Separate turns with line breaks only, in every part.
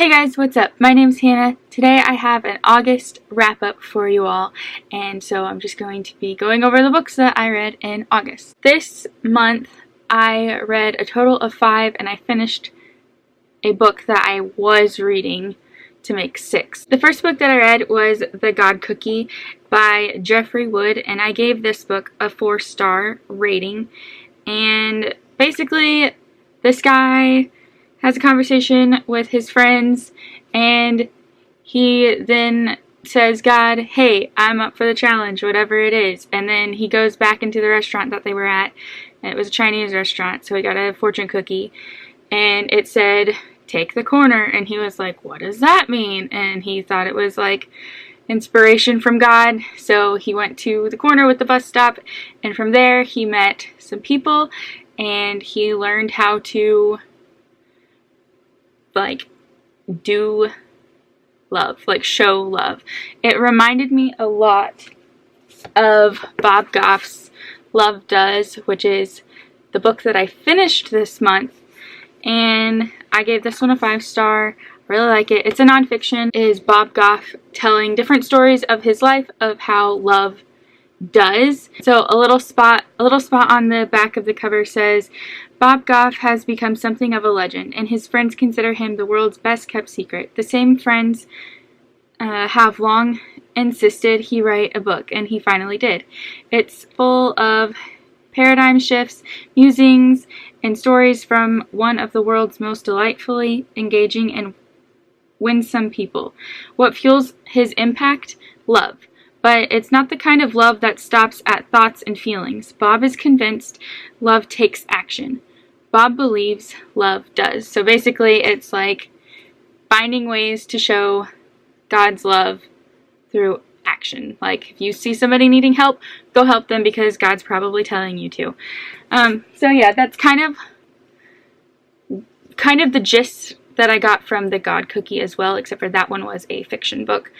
Hey guys, what's up? My name's Hannah. Today I have an August wrap-up for you all, and so I'm just going to be going over the books that I read in August. This month I read a total of 5, and I finished a book that I was reading to make 6. The first book that I read was The God Cookie by Geoffrey, and I gave this book a 4-star rating. And basically, this guy has a conversation with his friends, and he then says, God, hey, I'm up for the challenge, whatever it is. And then he goes back into the restaurant that they were at, and it was a Chinese restaurant, so he got a fortune cookie, and it said, take the corner, and he was like, what does that mean? And he thought it was like inspiration from God, so he went to the corner with the bus stop, and from there he met some people, and he learned how to do love, show love. It reminded me a lot of Bob Goff's Love Does, which is the book that I finished this month, and I gave this one a 5-star. I really like it. It's a nonfiction. It is Bob Goff telling different stories of his life of how love does. So a little spot on the back of the cover says, Bob Goff has become something of a legend, and his friends consider him the world's best kept secret. The same friends have long insisted he write a book, and he finally did. It's full of paradigm shifts, musings, and stories from one of the world's most delightfully engaging and winsome people. What fuels his impact? Love. But it's not the kind of love that stops at thoughts and feelings. Bob is convinced love takes action. Bob believes love does. So basically it's like finding ways to show God's love through action. Like if you see somebody needing help, go help them because God's probably telling you to. So yeah, that's kind of the gist that I got from The God Cookie as well, except for that one was a fiction book.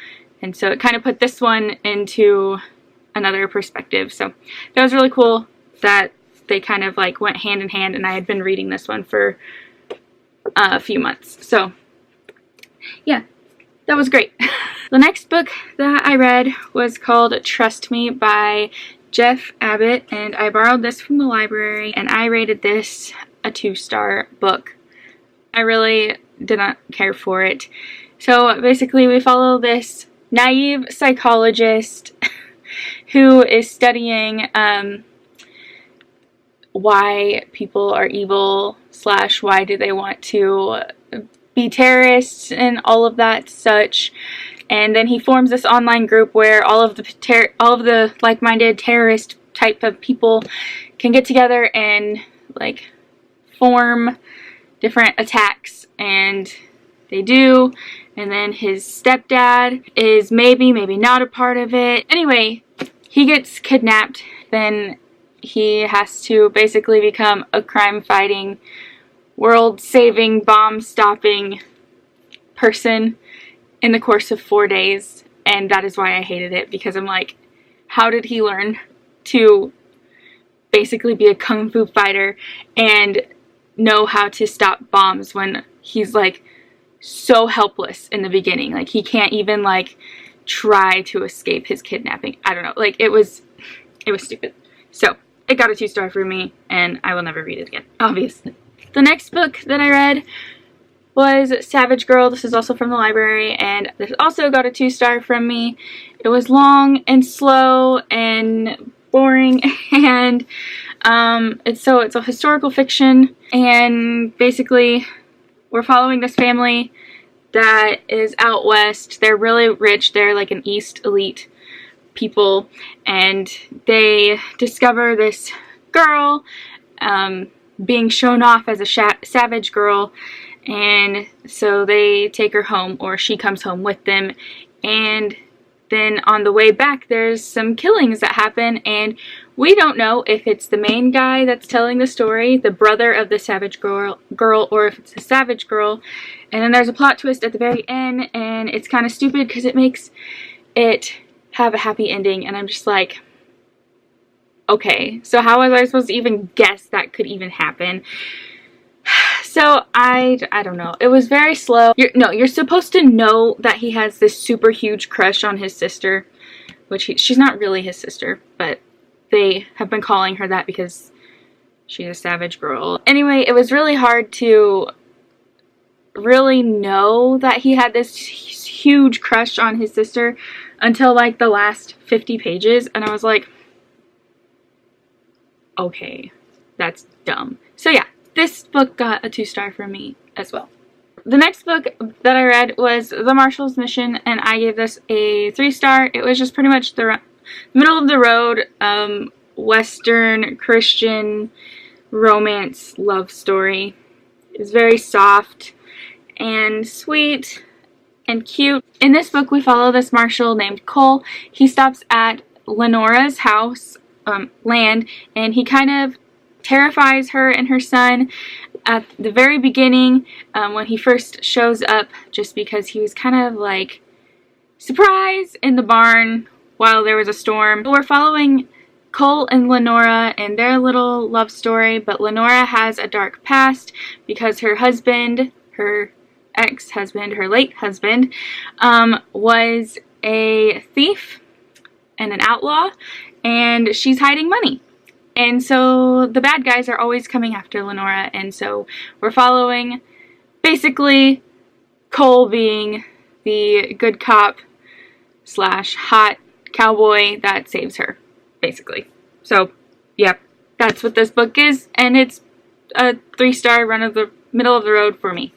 And so it kind of put this one into another perspective. So that was really cool that they kind of went hand in hand, and I had been reading this one for a few months. So yeah, that was great. The next book that I read was called Trust Me by Jeff Abbott, and I borrowed this from the library, and I rated this a 2-star book. I really did not care for it. So basically we follow this naive psychologist who is studying why people are evil / why do they want to be terrorists and all of that such. And then he forms this online group where all of the like-minded terrorist type of people can get together and form different attacks, and they do. And then his stepdad is maybe not a part of it. Anyway, he gets kidnapped. Then he has to basically become a crime-fighting, world-saving, bomb-stopping person in the course of 4 days. And that is why I hated it, because I'm like, how did he learn to basically be a kung fu fighter and know how to stop bombs when he's so helpless in the beginning? He can't even try to escape his kidnapping. I don't know, it was stupid. So it got a 2-star for me, and I will never read it again, obviously. The next book that I read was Savage Girl. This is also from the library, and this also got a 2-star from me. It was long and slow and boring, and it's a historical fiction, and basically we're following this family that is out west. They're really rich. They're an East elite people, and they discover this girl being shown off as a savage girl, and so they take her home, or she comes home with them. And then on the way back there's some killings that happen, and we don't know if it's the main guy that's telling the story, the brother of the savage girl, or if it's the savage girl. And then there's a plot twist at the very end, and it's kind of stupid because it makes it have a happy ending, and I'm just like, okay, so how was I supposed to even guess that could even happen? So I don't know. It was very slow. You're supposed to know that he has this super huge crush on his sister, which she's not really his sister, but they have been calling her that because she's a savage girl. Anyway, it was really hard to really know that he had this huge crush on his sister until like the last 50 pages, and I was like, okay, that's dumb. So yeah, this book got a 2-star from me as well. The next book that I read was The Marshal's Mission, and I gave this a 3-star. It was just pretty much the middle of the road Western Christian romance love story. It's very soft and sweet and cute. In this book, we follow this Marshal named Cole. He stops at Lenora's house, land, and he kind of terrifies her and her son at the very beginning when he first shows up, just because he was kind of like, surprise, in the barn while there was a storm. We're following Cole and Lenora and their little love story, but Lenora has a dark past because her husband, her ex-husband, her late husband, was a thief and an outlaw, and she's hiding money. And so the bad guys are always coming after Lenora, and so we're following basically Cole being the good cop slash hot cowboy that saves her, basically. So, yep, that's what this book is, and it's a 3-star run of the middle of the road for me.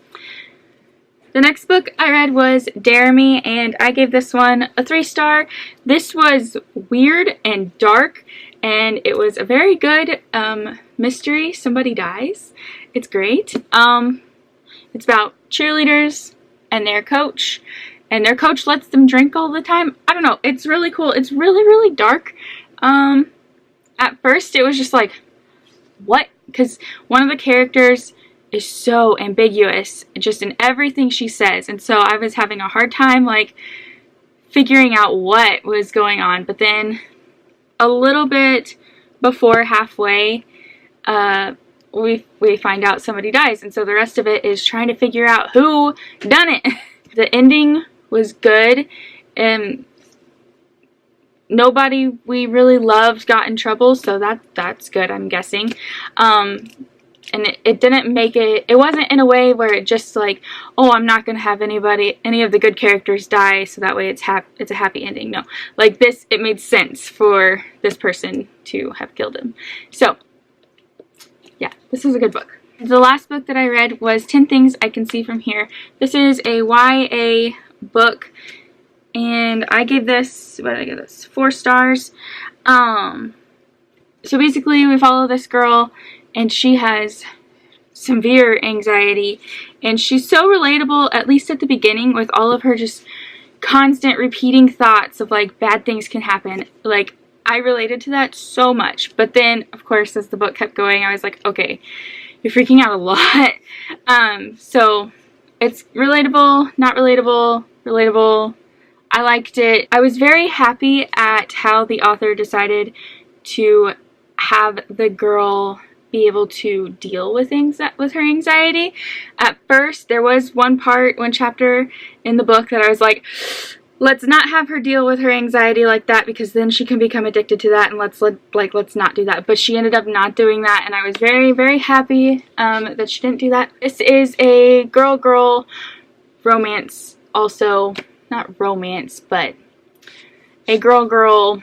The next book I read was Dare Me, and I gave this one a 3-star. This was weird and dark, and it was a very good mystery. Somebody dies. It's great. It's about cheerleaders and their coach lets them drink all the time. I don't know. It's really cool. It's really, really dark. At first, it was just like, what? Because one of the characters is so ambiguous just in everything she says, and so I was having a hard time like figuring out what was going on. But then a little bit before halfway, we find out somebody dies, and so the rest of it is trying to figure out who done it. The ending was good, and nobody we really loved got in trouble, so that's good, I'm guessing. And it didn't make it wasn't in a way where it just like, oh, I'm not gonna have any of the good characters die, so that way it's a happy ending. No, like this, it made sense for this person to have killed him. So yeah, this was a good book. The last book that I read was 10 Things I Can See From Here. This is a YA book, and I gave this, what did I give this? 4 stars. So basically we follow this girl, and she has severe anxiety, and she's so relatable, at least at the beginning, with all of her just constant repeating thoughts of like bad things can happen. Like, I related to that so much. But then, of course, as the book kept going, I was like, okay, you're freaking out a lot. So it's relatable, not relatable, relatable. I liked it. I was very happy at how the author decided to have the girl be able to deal with her anxiety. At first, there was one chapter in the book that I was like, let's not have her deal with her anxiety like that, because then she can become addicted to that, and let's not do that. But she ended up not doing that, and I was very, very happy that she didn't do that. This is a girl-girl romance, also not romance, but a girl-girl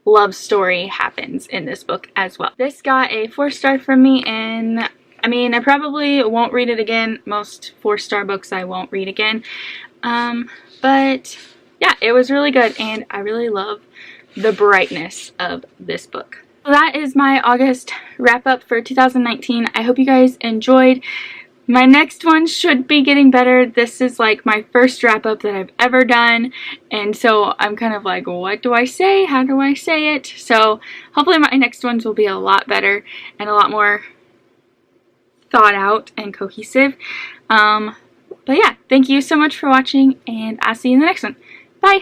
love story happens in this book as well. This got a 4-star from me, and I mean, I probably won't read it again. Most 4-star books I won't read again. But yeah, it was really good, and I really love the brightness of this book. So that is my August wrap up for 2019. I hope you guys enjoyed. My next one should be getting better. This is like my first wrap up that I've ever done, and so I'm kind of like, what do I say? How do I say it? So hopefully my next ones will be a lot better and a lot more thought out and cohesive. But yeah, thank you so much for watching, and I'll see you in the next one. Bye!